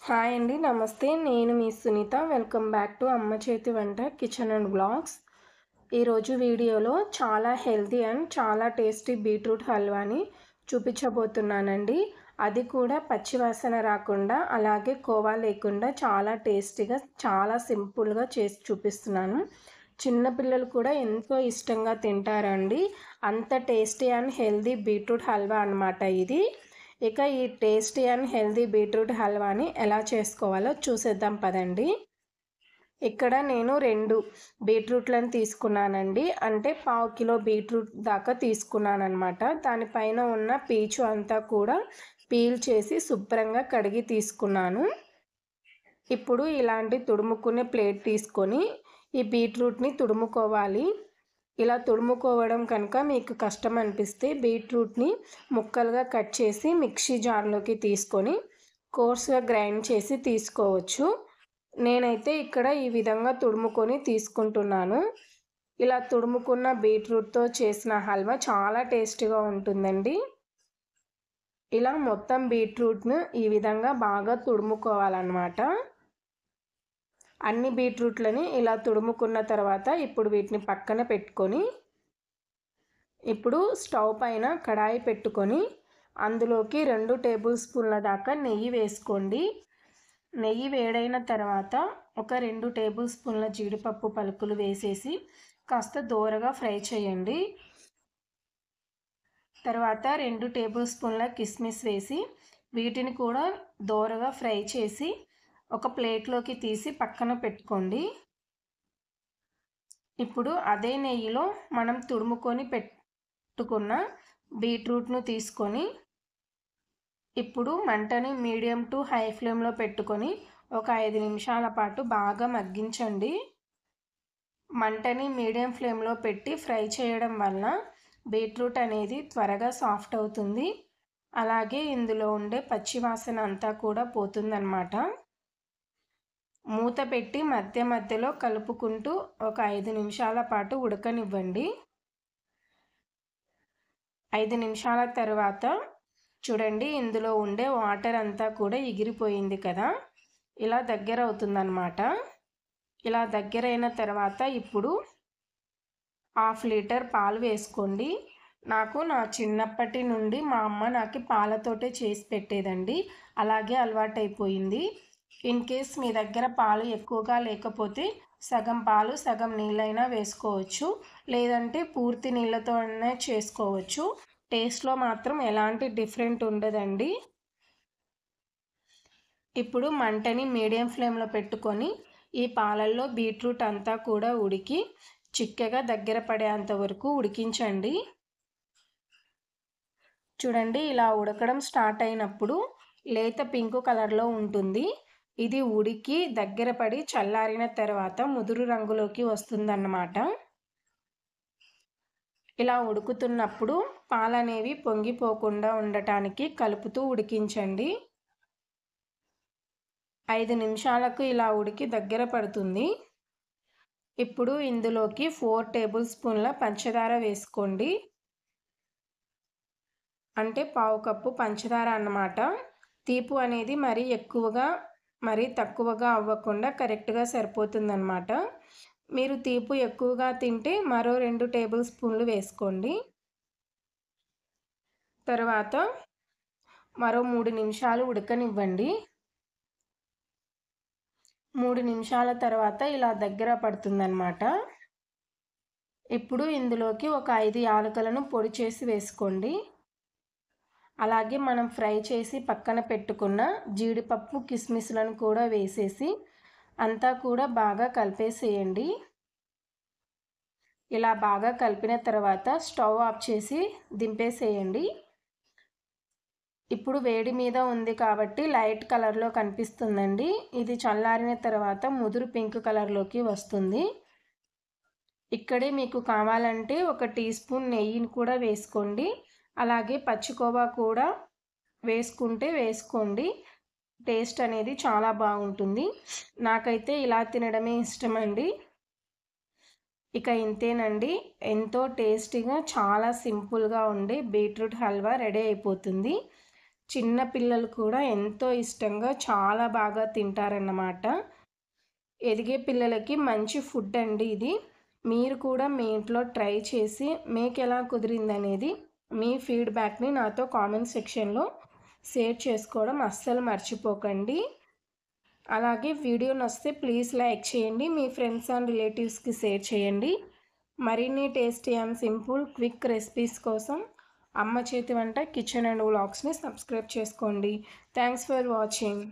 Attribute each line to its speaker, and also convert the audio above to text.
Speaker 1: Hi అండి. నమస్తే. నేను మీ సునీత. వెల్కమ్ బ్యాక్ టు అమ్మ చేతి వంట కిచెన్ అండ్ బ్లాగ్స్. ఈరోజు వీడియోలో చాలా హెల్తీ అండ్ చాలా టేస్టీ బీట్రూట్ హల్వాని చూపించబోతున్నానండి. అది కూడా పచ్చివాసన రాకుండా అలాగే కోవా లేకుండా చాలా టేస్టీగా చాలా సింపుల్గా చేసి చూపిస్తున్నాను. చిన్నపిల్లలు కూడా ఎంతో ఇష్టంగా తింటారండి. అంత tasty and healthy beetroot halwa అన్నమాట ఇది. ఇక ఈ టేస్టీ అండ్ హెల్తీ బీట్రూట్ హల్వాని ఎలా చేసుకోవాలో చూసేద్దాం పదండి. ఇక్కడ నేను 2 బీట్రూట్లను తీసుకున్నానండి. అంటే 1/2 కిలో బీట్రూట్ దాకా తీసుకున్నానమాట. దానిపైన ఉన్న పీచు అంతా కూడా పీల్ చేసి శుభ్రంగా కడిగి తీసుకున్నాను. ఇప్పుడు ఇలాంటి తుడుముకునే ప్లేట్ తీసుకొని ఈ బీట్రూట్ని తుడుముకోవాలి. ఇలా తుడుముకోవడం కనుక మీకు కష్టం అనిపిస్తే బీట్రూట్ని ముక్కలుగా కట్ చేసి మిక్సీ జార్లోకి తీసుకొని కోర్స్గా గ్రైండ్ చేసి తీసుకోవచ్చు. నేనైతే ఇక్కడ ఈ విధంగా తుడుముకొని తీసుకుంటున్నాను. ఇలా తుడుముకున్న బీట్రూట్తో చేసిన హల్వా చాలా టేస్టీగా ఉంటుందండి. ఇలా మొత్తం బీట్రూట్ను ఈ విధంగా బాగా తుడుముకోవాలన్నమాట. అన్ని బీట్రూట్లని ఇలా తుడుముకున్న తర్వాత ఇప్పుడు వీటిని పక్కన పెట్టుకొని ఇప్పుడు స్టవ్ పైన కడాయి పెట్టుకొని అందులోకి 2 టేబుల్ స్పూన్ల దాకా నెయ్యి వేసుకోండి. నెయ్యి వేడైన తర్వాత ఒక 2 టేబుల్ స్పూన్ల జీడిపప్పు పలుకులు వేసేసి కాస్త దోరగా ఫ్రై చేయండి. తర్వాత 2 టేబుల్ స్పూన్ల కిస్మిస్ వేసి వీటిని కూడా దోరగా ఫ్రై చేసి ఒక ప్లేట్లోకి తీసి పక్కన పెట్టుకోండి. ఇప్పుడు అదే నెయ్యిలో మనం తుడుముకొని పెట్టుకున్న బీట్రూట్ను తీసుకొని ఇప్పుడు మంటని మీడియం టు హై ఫ్లేమ్లో పెట్టుకొని ఒక 5 నిమిషాల పాటు బాగా మగ్గించండి. మంటని మీడియం ఫ్లేమ్లో పెట్టి ఫ్రై చేయడం వల్ల బీట్రూట్ అనేది త్వరగా సాఫ్ట్ అవుతుంది. అలాగే ఇందులో ఉండే పచ్చివాసన అంతా కూడా పోతుందన్నమాట. మూత పెట్టి మధ్య మధ్యలో కలుపుకుంటూ ఒక 5 నిమిషాల పాటు ఉడకనివ్వండి. 5 నిమిషాల తర్వాత చూడండి, ఇందులో ఉండే వాటర్ అంతా కూడా ఎగిరిపోయింది కదా, ఇలా దగ్గర అవుతుందన్నమాట. ఇలా దగ్గరైన తర్వాత ఇప్పుడు 1/2 లీటర్ పాలు వేసుకోండి. నా చిన్నప్పటి నుండి మా అమ్మ నాకు పాలతోటే చేసి పెట్టేదండి. అలాగే అలవాటైపోయింది. ఇన్ కేస్ మీ దగ్గర పాలు ఎక్కువగా లేకపోతే సగం పాలు సగం నీళ్ళైనా వేసుకోవచ్చు, లేదంటే పూర్తి నీళ్ళతోనే చేసుకోవచ్చు. టేస్ట్లో మాత్రం ఎలాంటి డిఫరెంట్ ఉండదండి. ఇప్పుడు మంటని మీడియం ఫ్లేమ్లో పెట్టుకొని ఈ పాలల్లో బీట్రూట్ అంతా కూడా ఉడికి చిక్కగా దగ్గర పడేంత వరకు ఉడికించండి. చూడండి, ఇలా ఉడకడం స్టార్ట్ అయినప్పుడు లేత పింక్ కలర్లో ఉంటుంది. ఇది ఉడికి దగ్గర పడి చల్లారిన తర్వాత ముదురు రంగులోకి వస్తుందన్నమాట. ఇలా ఉడుకుతున్నప్పుడు పాలనేవి పొంగిపోకుండా ఉండటానికి కలుపుతూ ఉడికించండి. 5 నిమిషాలకు ఇలా ఉడికి దగ్గర పడుతుంది. ఇప్పుడు ఇందులోకి 4 టేబుల్ స్పూన్ల పంచదార వేసుకోండి. అంటే 1/2 కప్పు పంచదార అన్నమాట. తీపి అనేది మరీ ఎక్కువగా మరీ తక్కువగా అవ్వకుండా కరెక్ట్గా సరిపోతుందన్నమాట. మీరు తీపి ఎక్కువగా తింటే మరో 2 టేబుల్ స్పూన్లు వేసుకోండి. తర్వాత మరో 3 నిమిషాలు ఉడకనివ్వండి. 3 నిమిషాల తర్వాత ఇలా దగ్గర పడుతుందన్నమాట. ఇప్పుడు ఇందులోకి ఒక 5 యాలకులను పొడి చేసి వేసుకోండి. అలాగే మనం ఫ్రై చేసి పక్కన పెట్టుకున్న జీడిపప్పు కిస్మిస్లను కూడా వేసేసి అంతా కూడా బాగా కలిపేసేయండి. ఇలా బాగా కలిపిన తర్వాత స్టవ్ ఆఫ్ చేసి దింపేసేయండి. ఇప్పుడు వేడి మీద ఉంది కాబట్టి లైట్ కలర్లో కనిపిస్తుందండి. ఇది చల్లారిన తర్వాత ముదురు పింక్ కలర్లోకి వస్తుంది. ఇక్కడే మీకు కావాలంటే 1 టీ స్పూన్ నెయ్యిని కూడా వేసుకోండి. అలాగే పచ్చికోవా కూడా వేసుకుంటే వేసుకోండి. టేస్ట్ అనేది చాలా బాగుంటుంది. నాకైతే ఇలా తినడమే ఇష్టమండి. ఇక ఇంతేనండి, ఎంతో టేస్టీగా చాలా సింపుల్గా ఉండే బీట్రూట్ హల్వా రెడీ అయిపోతుంది. చిన్న పిల్లలు కూడా ఎంతో ఇష్టంగా చాలా బాగా తింటారన్నమాట. ఎదిగే పిల్లలకి మంచి ఫుడ్ అండి ఇది. మీరు కూడా మీ ఇంట్లో ట్రై చేసి మీకెలా కుదిరిందనేది మీ ఫీడ్‌బ్యాక్‌ని నాతో కామెంట్ సెక్షన్‌లో షేర్ చేసుకోవడం అస్సలు మర్చిపోకండి. అలాగే వీడియో నచ్చితే ప్లీజ్ లైక్ చేయండి. మీ ఫ్రెండ్స్ అండ్ రిలేటివ్స్‌కి షేర్ చేయండి. మరిన్ని tasty and simple quick recipes కోసం అమ్మ చేతి వంట కిచెన్ అండ్ వ్లాగ్స్‌ని సబ్స్క్రైబ్ చేసుకోండి. Thanks for watching.